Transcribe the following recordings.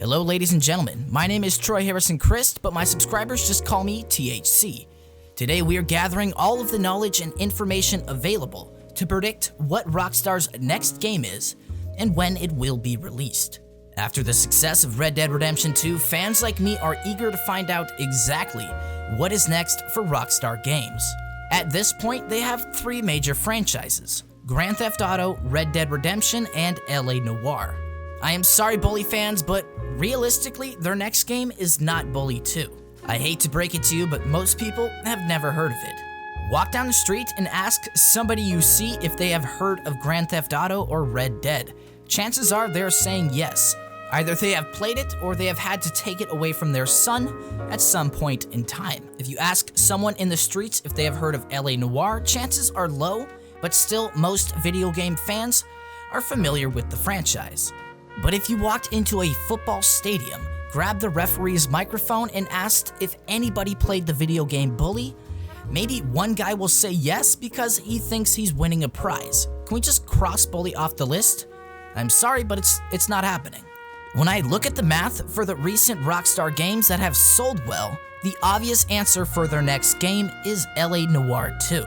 Hello ladies and gentlemen, my name is Troy Harrison Chriest, but my subscribers just call me THC. Today we are gathering all of the knowledge and information available to predict what Rockstar's next game is and when it will be released. After the success of Red Dead Redemption 2, fans like me are eager to find out exactly what is next for Rockstar Games. At this point, they have three major franchises: Grand Theft Auto, Red Dead Redemption, and LA Noire. I am sorry, Bully fans, but realistically, their next game is not Bully 2. I hate to break it to you, but most people have never heard of it. Walk down the street and ask somebody you see if they have heard of Grand Theft Auto or Red Dead. Chances are they're saying yes. Either they have played it or they have had to take it away from their son at some point in time. If you ask someone in the streets if they have heard of LA Noire, chances are low, but still most video game fans are familiar with the franchise. But if you walked into a football stadium, grabbed the referee's microphone and asked if anybody played the video game Bully, maybe one guy will say yes because he thinks he's winning a prize. Can we just cross Bully off the list? I'm sorry, but it's not happening. When I look at the math for the recent Rockstar games that have sold well, the obvious answer for their next game is LA Noire 2.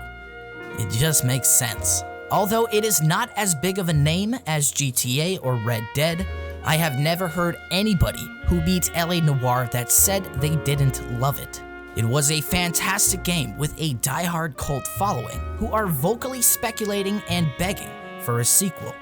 It just makes sense. Although it is not as big of a name as GTA or Red Dead, I have never heard anybody who beat LA Noire that said they didn't love it. It was a fantastic game with a die-hard cult following who are vocally speculating and begging for a sequel.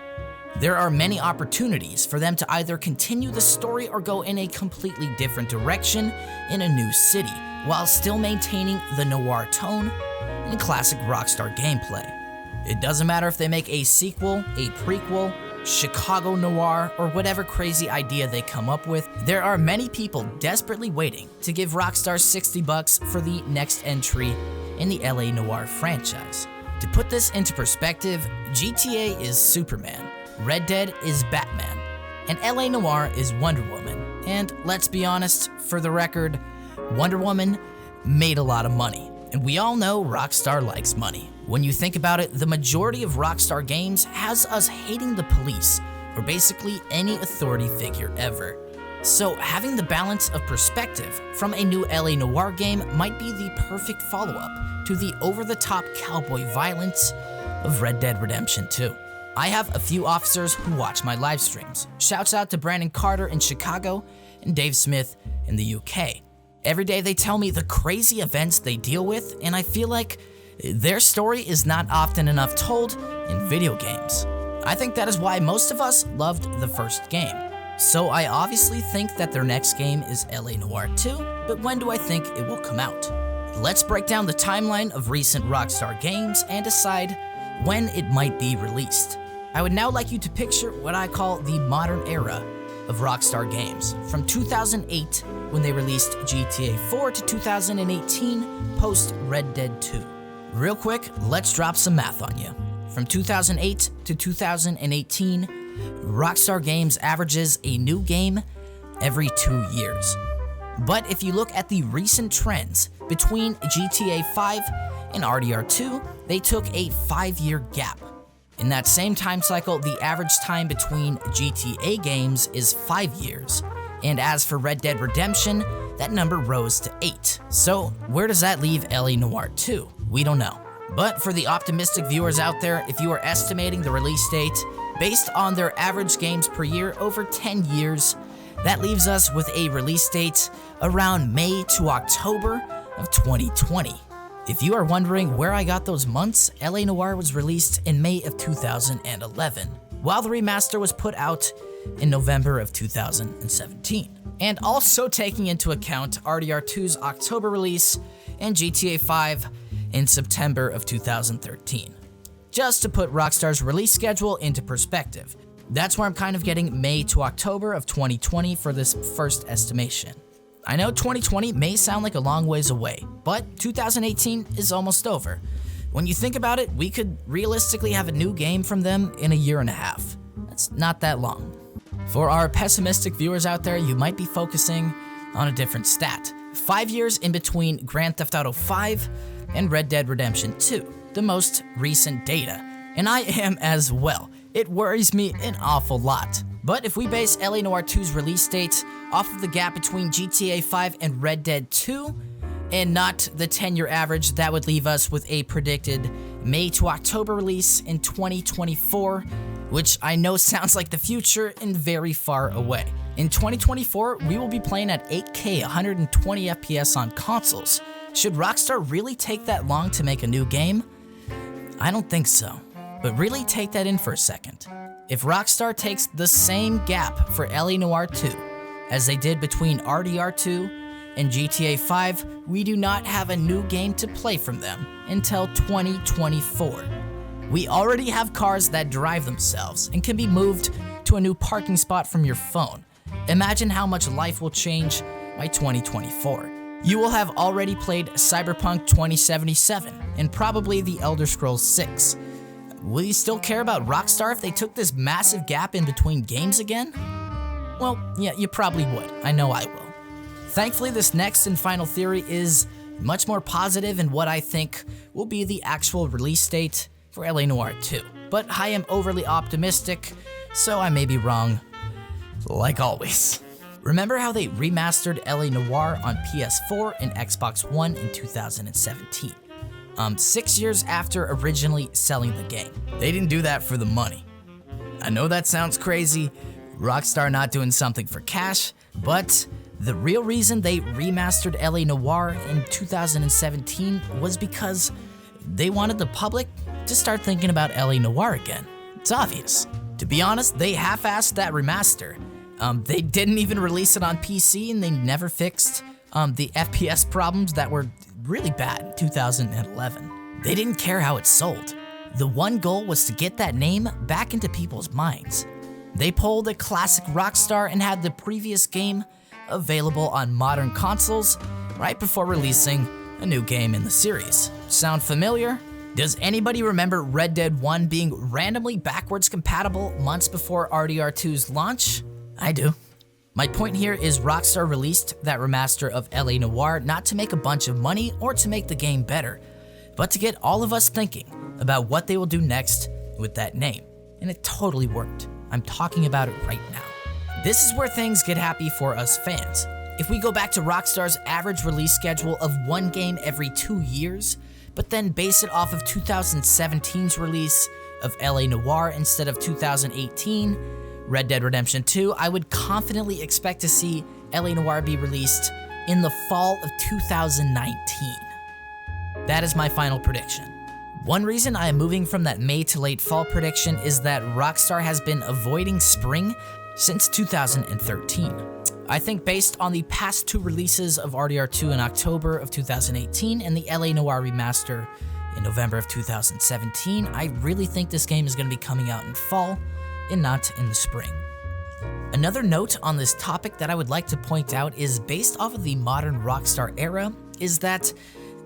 There are many opportunities for them to either continue the story or go in a completely different direction in a new city, while still maintaining the noir tone and classic Rockstar gameplay. It doesn't matter if they make a sequel, a prequel, Chicago Noir, or whatever crazy idea they come up with, there are many people desperately waiting to give Rockstar $60 for the next entry in the LA Noire franchise. To put this into perspective, GTA is Superman, Red Dead is Batman, and LA Noire is Wonder Woman. And let's be honest, for the record, Wonder Woman made a lot of money. And we all know Rockstar likes money. When you think about it, the majority of Rockstar games has us hating the police, or basically any authority figure ever. So having the balance of perspective from a new LA Noire game might be the perfect follow-up to the over-the-top cowboy violence of Red Dead Redemption 2. I have a few officers who watch my live streams. Shouts out to Brandon Carter in Chicago and Dave Smith in the UK. Every day they tell me the crazy events they deal with, and I feel like their story is not often enough told in video games. I think that is why most of us loved the first game. So I obviously think that their next game is LA Noire 2, but when do I think it will come out? Let's break down the timeline of recent Rockstar games and decide when it might be released. I would now like you to picture what I call the modern era of Rockstar games, from 2008 when they released GTA 4 to 2018 post Red Dead 2. Real quick, let's drop some math on you. From 2008 to 2018, Rockstar Games averages a new game every 2 years. But if you look at the recent trends between GTA 5 and RDR2, they took a 5-year gap. In that same time cycle, the average time between GTA games is 5 years. And as for Red Dead Redemption, that number rose to 8. So where does that leave LA Noire 2? We don't know. But for the optimistic viewers out there, if you are estimating the release date based on their average games per year over 10 years, that leaves us with a release date around May to October of 2020. If you are wondering where I got those months, LA Noire was released in May of 2011, while the remaster was put out in November of 2017. And also taking into account RDR2's October release and GTA 5 in September of 2013. Just to put Rockstar's release schedule into perspective, that's where I'm kind of getting May to October of 2020 for this first estimation. I know 2020 may sound like a long ways away, but 2018 is almost over. When you think about it, we could realistically have a new game from them in a year and a half. That's not that long. For our pessimistic viewers out there, you might be focusing on a different stat. 5 years in between Grand Theft Auto 5 and Red Dead Redemption 2, the most recent data. And I am as well. It worries me an awful lot. But if we base LA Noire 2's release date off of the gap between GTA 5 and Red Dead 2, and not the 10-year average, that would leave us with a predicted May to October release in 2024, which I know sounds like the future and very far away. In 2024, we will be playing at 8K 120 FPS on consoles. Should Rockstar really take that long to make a new game? I don't think so. But really take that in for a second. If Rockstar takes the same gap for LA Noire 2 as they did between RDR 2 and GTA 5, we do not have a new game to play from them until 2024. We already have cars that drive themselves and can be moved to a new parking spot from your phone. Imagine how much life will change by 2024. You will have already played Cyberpunk 2077 and probably The Elder Scrolls 6. Will you still care about Rockstar if they took this massive gap in between games again? Well, yeah, you probably would. I know I will. Thankfully, this next and final theory is much more positive in what I think will be the actual release date for LA Noire 2. But I am overly optimistic, so I may be wrong, like always. Remember how they remastered LA Noire on PS4 and Xbox One in 2017? 6 years after originally selling the game. They didn't do that for the money. I know that sounds crazy, Rockstar not doing something for cash, but the real reason they remastered LA Noire in 2017 was because they wanted the public to start thinking about LA Noire again. It's obvious. To be honest, they half-assed that remaster. They didn't even release it on PC, and they never fixed the FPS problems that were really bad in 2011. They didn't care how it sold. The one goal was to get that name back into people's minds. They pulled a classic Rockstar and had the previous game available on modern consoles right before releasing a new game in the series. Sound familiar? Does anybody remember Red Dead 1 being randomly backwards compatible months before RDR 2's launch? I do. My point here is Rockstar released that remaster of LA Noire not to make a bunch of money or to make the game better, but to get all of us thinking about what they will do next with that name. And it totally worked. I'm talking about it right now. This is where things get happy for us fans. If we go back to Rockstar's average release schedule of one game every 2 years, but then base it off of 2017's release of LA Noire instead of 2018, Red Dead Redemption 2, I would confidently expect to see LA Noire be released in the fall of 2019. That is my final prediction. One reason I am moving from that May to late fall prediction is that Rockstar has been avoiding spring since 2013. I think based on the past two releases of RDR 2 in October of 2018 and the LA Noire remaster in November of 2017, I really think this game is going to be coming out in fall and not in the spring. Another note on this topic that I would like to point out is based off of the modern Rockstar era is that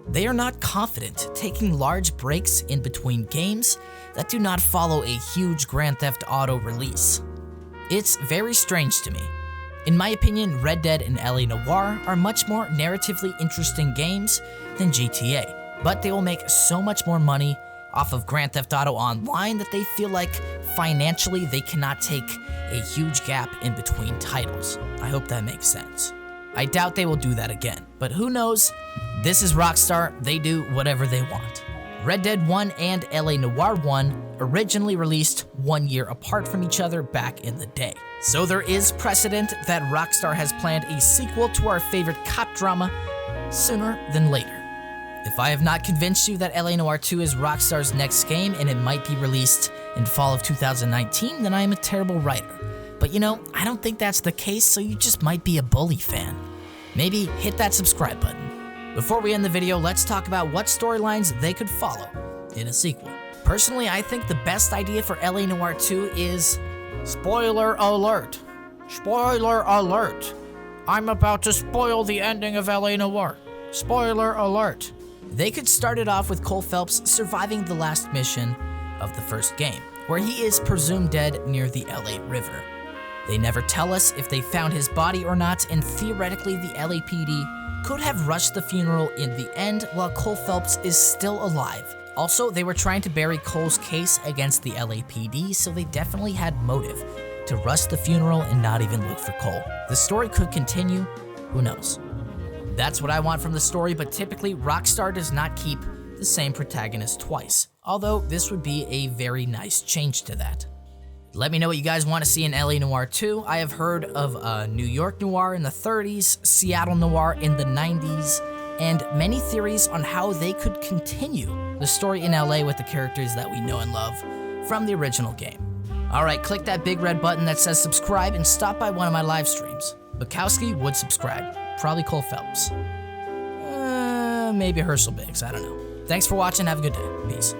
they are not confident taking large breaks in between games that do not follow a huge Grand Theft Auto release. It's very strange to me. In my opinion, Red Dead and LA Noire are much more narratively interesting games than GTA, but they will make so much more money off of Grand Theft Auto Online that they feel like financially they cannot take a huge gap in between titles. I hope that makes sense. I doubt they will do that again, but who knows? This is Rockstar, they do whatever they want. Red Dead 1 and LA Noire 1 originally released 1 year apart from each other back in the day. So there is precedent that Rockstar has planned a sequel to our favorite cop drama sooner than later. If I have not convinced you that LA Noire 2 is Rockstar's next game and it might be released in fall of 2019, then I am a terrible writer. But you know, I don't think that's the case, so you just might be a bully fan. Maybe hit that subscribe button. Before we end the video, let's talk about what storylines they could follow in a sequel. Personally, I think the best idea for LA Noire 2 is... Spoiler alert! Spoiler alert! I'm about to spoil the ending of LA Noire. Spoiler alert! They could start it off with Cole Phelps surviving the last mission of the first game, where he is presumed dead near the LA River. They never tell us if they found his body or not, and theoretically the LAPD could have rushed the funeral in the end while Cole Phelps is still alive. Also, they were trying to bury Cole's case against the LAPD, so they definitely had motive. to rust the funeral and not even look for Cole. The story could continue, who knows? That's what I want from the story, but typically Rockstar does not keep the same protagonist twice, although this would be a very nice change to that. Let me know what you guys want to see in LA Noire 2. I have heard of New York Noire in the 30s, Seattle Noire in the 90s, and many theories on how they could continue the story in LA with the characters that we know and love from the original game. Alright, click that big red button that says subscribe and stop by one of my live streams. Bukowski would subscribe. Probably Cole Phelps. Maybe Herschel Biggs, I don't know. Thanks for watching, have a good day. Peace.